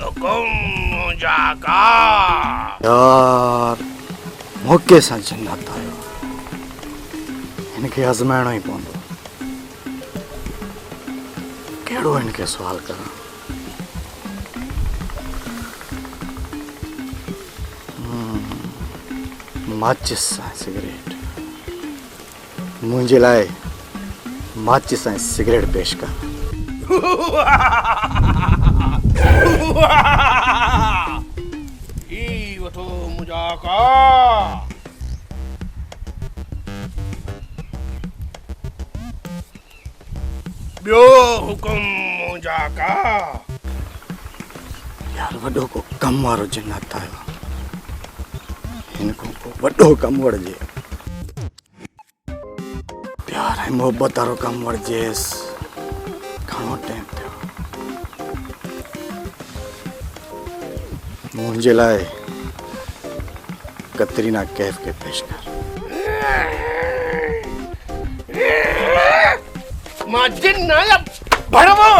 हुकुम जाका यार मौके सां जन्नत आयो इनके आज़माइणो ई पवंदो कहिड़ो इनके सुवाल करा माचिस सां सिगरेट मुंहिंजे लाइ माचिस सां सिगरेट पेश कर ही वठो मुजाका ॿियो हुकुम जाका यार वॾो को कम वारो जन्नत आयो इनको को वॾो कम वड़जे प्यार ऐं मोहबत वारो कम वड़जेसि घणो टाइम थियो मुंहिंजे लाइ कतरीना कैफ के पेश कर मां जिन आहियां भड़वो